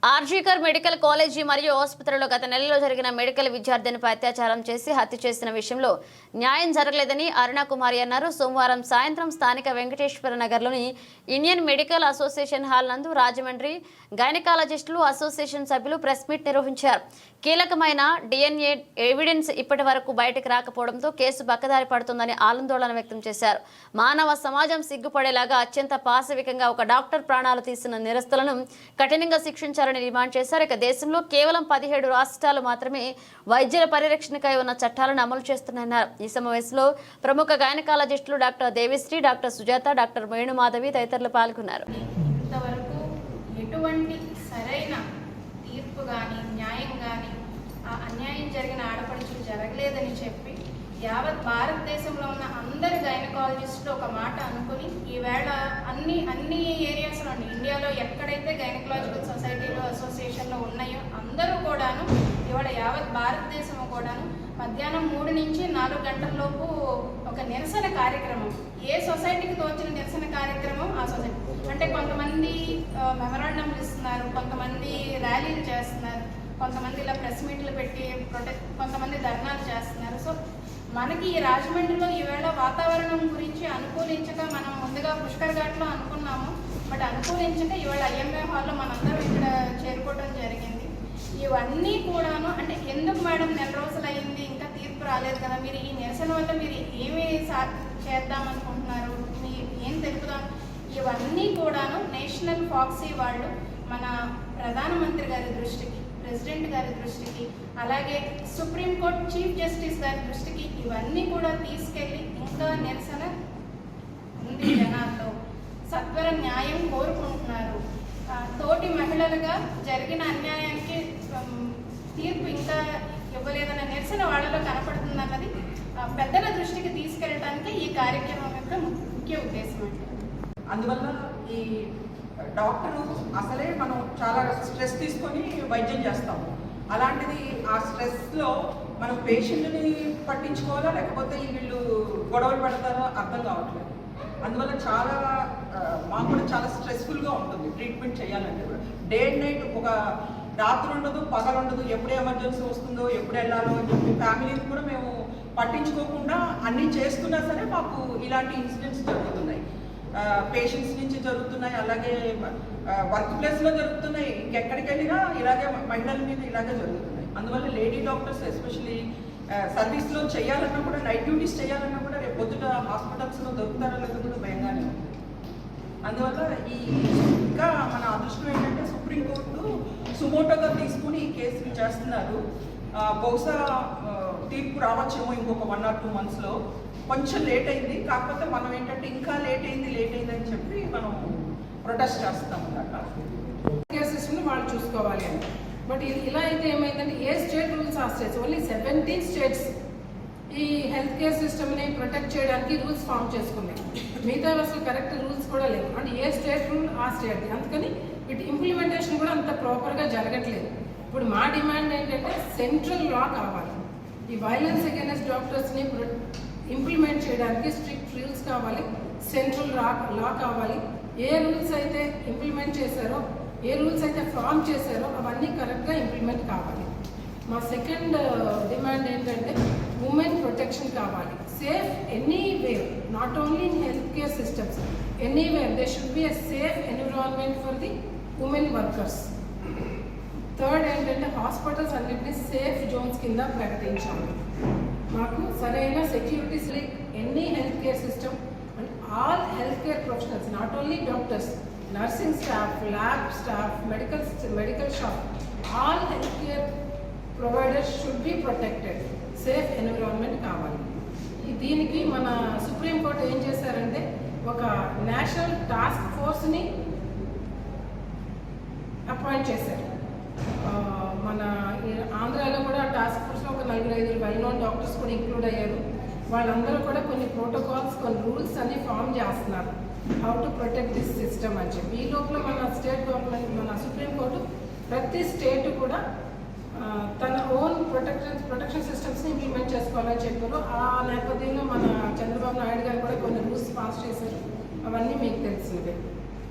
RG Kar medical college మరియు ఆసుపత్రిలో గత నెలలో జరిగిన మెడికల్ విద్యార్థినిపై అత్యాచారం చేసి హత్య చేసిన విషయంలో న్యాయం జరగలేదని అరుణ కుమారి అన్నారు. సోమవారం సాయంత్రం స్థానిక వెంకటేశ్వర నగర్లోని ఇండియన్ మెడికల్ అసోసియేషన్ హాల్ నందు రాజమండ్రి గైనకాలజిస్టులు అసోసియేషన్ సభ్యులు ప్రెస్ మీట్ నిర్వహించారు. కీలకమైన డిఎన్ఏ ఎవిడెన్స్ ఇప్పటి వరకు బయటకు రాకపోవడంతో కేసు బక్కదారి పడుతుందని ఆందోళన వ్యక్తం చేశారు. మానవ సమాజం సిగ్గుపడేలాగా అత్యంత పాశవికంగా ఒక డాక్టర్ ప్రాణాలు తీసిన నిరస్తులను కఠినంగా శిక్షించారని డిమాండ్ చేశారు. ఇక దేశంలో కేవలం 17 రాష్ట్రాలు మాత్రమే వైద్యుల పరిరక్షణకై ఉన్న చట్టాలను అమలు చేస్తున్నారన్నారు. ఈ సమావేశంలో ప్రముఖ గైనకాలజిస్టులు doctor Devisri, doctor Sujatha, doctor Venumadhavi తదితరులు పాల్గొన్నారు. ఇంతవరకు ఎటువంటి సరైన తీర్పు కానీ న్యాయం కానీ అన్యాయం జరిగిన ఆడపడుచులు జరగలేదని చెప్పి యావత్ భారతదేశంలో ఉన్న అందరు గైనకాలజిస్టులు ఒక మాట అనుకుని ఈవేళ అన్ని ఏరియాస్లో ఇండియాలో ఎక్కడైతే గైనకాలజికల్ సొసైటీలు అసోసియేషన్లు ఉన్నాయో అందరూ కూడాను ఇవాళ యావత్ భారతదేశం కూడాను మధ్యాహ్నం 3 నుంచి 4 గంటల లోపు ఒక నిరసన కార్యక్రమం, ఏ సొసైటీకి తోచిన నిరసన కార్యక్రమం ఆ సొసైటీ అంటే కొంతమంది మెమరాండంలు ఇస్తున్నారు, కొంతమంది ర్యాలీలు చేస్తున్నారు, కొంతమంది ఇలా ప్రెస్ మీట్లు పెట్టి కొంతమంది ధర్నాలు చేస్తున్నారు. సో మనకి ఈ రాజమండ్రిలో ఈవేళ వాతావరణం గురించి అనుకూలించక మనం ముందుగా పుష్కర్ ఘాట్లో అనుకున్నాము, బట్ అనుకూలించక ఇవాళ ఐఎంఏ హాల్లో మనందరం ఇక్కడ చేరుకోవడం జరిగింది. ఇవన్నీ కూడాను అంటే ఎందుకు మేడం నెల రోజులు అయింది ఇంకా తీర్పు రాలేదు కదా, మీరు ఈ నిరసన వల్ల మీరు ఏమి చేద్దామనుకుంటున్నారు, ఏం తెలుపుదాం, ఇవన్నీ కూడాను నేషనల్ ఫాక్సీ వాళ్ళు మన ప్రధానమంత్రి గారి దృష్టికి, ప్రెసిడెంట్ గారి దృష్టికి, అలాగే సుప్రీంకోర్టు చీఫ్ జస్టిస్ గారి దృష్టికి ఇవన్నీ కూడా తీసుకెళ్ళి ఇంకా నిరసన ఉంది జనాల్లో, సత్వర న్యాయం కోరుకుంటున్నారు. తోటి మహిళలుగా జరిగిన అన్యాయానికి తీర్పు ఇంకా ఇవ్వలేదన్న నిరసన వాళ్ళలో కనపడుతుందన్నది పెద్దల దృష్టికి తీసుకెళ్ళడానికి ఈ కార్యక్రమం యొక్క ముఖ్య ఉద్దేశం అండి. అందువల్ల ఈ డాక్టరు అసలే మనం చాలా స్ట్రెస్ తీసుకొని వైద్యం చేస్తాము. అలాంటిది ఆ స్ట్రెస్లో మనం పేషెంట్ని పట్టించుకోవాలా లేకపోతే వీళ్ళు గొడవలు పడతారో అర్థం కావట్లేదు. అందువల్ల చాలా మాకు కూడా చాలా స్ట్రెస్ఫుల్గా ఉంటుంది ట్రీట్మెంట్ చేయాలంటే కూడా. డే అండ్ నైట్ ఒక రాత్రి ఉండదు, పగలు ఉండదు, ఎప్పుడు ఎమర్జెన్సీ వస్తుందో ఎప్పుడు వెళ్ళాలో అని చెప్పి ఫ్యామిలీని కూడా మేము పట్టించుకోకుండా అన్నీ చేస్తున్నా సరే మాకు ఇలాంటి ఇన్సిడెంట్స్ జరుగుతున్నాయి. పేషెంట్స్ నుంచి జరుగుతున్నాయి, అలాగే వర్క్ ప్లేస్లో జరుగుతున్నాయి, ఇంకెక్కడికి వెళ్ళినా ఇలాగే మహిళల మీద ఇలాగే జరుగుతున్నాయి. అందువల్ల లేడీ డాక్టర్స్ ఎస్పెషలీ సర్వీస్లో చేయాలన్నా కూడా, నైట్ డ్యూటీస్ చేయాలన్నా కూడా రేపు పొద్దుట హాస్పిటల్స్లో దొరుకుతారో లేదో కూడా భయంగానే ఉంది. అందువల్ల ఇంకా మన అదృష్టం ఏంటంటే సుప్రీంకోర్టు సుమోటోగా తీసుకుని ఈ కేసులు చేస్తున్నారు. బహుశా తీర్పు రావచ్చేమో ఇంకొక 1 or 2 monthsలో. కొంచెం లేట్ అయింది, కాకపోతే మనం ఏంటంటే ఇంకా లేట్ అయింది అని చెప్పి మనం ప్రొటెస్ట్ చేస్తాం అన్నమాట. కేర్ సిస్టమ్ని వాళ్ళు చూసుకోవాలి అని. బట్ ఇలా అయితే ఏమైందంటే ఏ స్టేట్ రూల్స్ ఆ స్టేట్స్, ఓన్లీ 17 స్టేట్స్ ఈ హెల్త్ కేర్ సిస్టమ్ని ప్రొటెక్ట్ చేయడానికి రూల్స్ ఫామ్ చేసుకున్నాయి. మిగతా అసలు కరెక్ట్ రూల్స్ కూడా లేవు. అంటే ఏ స్టేట్ రూల్ ఆ స్టేట్, అందుకని వీటి ఇంప్లిమెంటేషన్ కూడా అంత ప్రాపర్గా జరగట్లేదు. ఇప్పుడు మా డిమాండ్ ఏంటంటే సెంట్రల్ లా కావాలి. ఈ వైలెన్స్ అగైనెస్ట్ డాక్టర్స్ని ఇంప్లిమెంట్ చేయడానికి స్ట్రిక్ట్ రూల్స్ కావాలి, సెంట్రల్ లా కావాలి. ఏ రూల్స్ అయితే ఇంప్లిమెంట్ చేశారో, ఏ రూల్స్ అయితే ఫామ్ చేశారో అవన్నీ కరెక్ట్గా ఇంప్లిమెంట్ కావాలి. మా సెకండ్ డిమాండ్ ఏంటంటే ఉమెన్ ప్రొటెక్షన్ కావాలి. Safe anywhere, not only in health care systems, anywhere they should be a safe environment for the women workers. Third ఏంటంటే హాస్పిటల్స్ అన్నింటినీ సేఫ్ జోన్స్ కింద ప్రకటించాలి. మాకు సరైన securities like any health care system and all health care professionals, not only doctors, nursing staff, lab staff, medical shop, all health care providers should be protected. Safe environment కావాలి. దీనికి మన supreme court ఏం చేశారంటే ఒక నేషనల్ టాస్క్ ఫోర్స్ని అపాయింట్ చేశారు. మన ఆంధ్రాలో కూడా టాస్క్ ఫోర్స్లో ఒక 4-5 వెల్ నోన్ డాక్టర్స్ కూడా ఇంక్లూడ్ అయ్యారు. వాళ్ళందరూ కూడా కొన్ని ప్రోటోకాల్స్, కొన్ని రూల్స్ అన్ని ఫామ్ చేస్తున్నారు, how to protect this system అని చెప్పి. ఈ లోపల మన స్టేట్ గవర్నమెంట్, మన సుప్రీంకోర్టు ప్రతి స్టేట్ కూడా తన ఓన్ ప్రొటెక్షన్ సిస్టమ్స్ని ఇంప్లిమెంట్ చేసుకోవాలని చెప్పారు. ఆ నేపథ్యంలో మన చంద్రబాబు నాయుడు గారు కూడా కొన్ని రూల్స్ పాస్ చేశారు. అవన్నీ మీకు తెలిసినవే.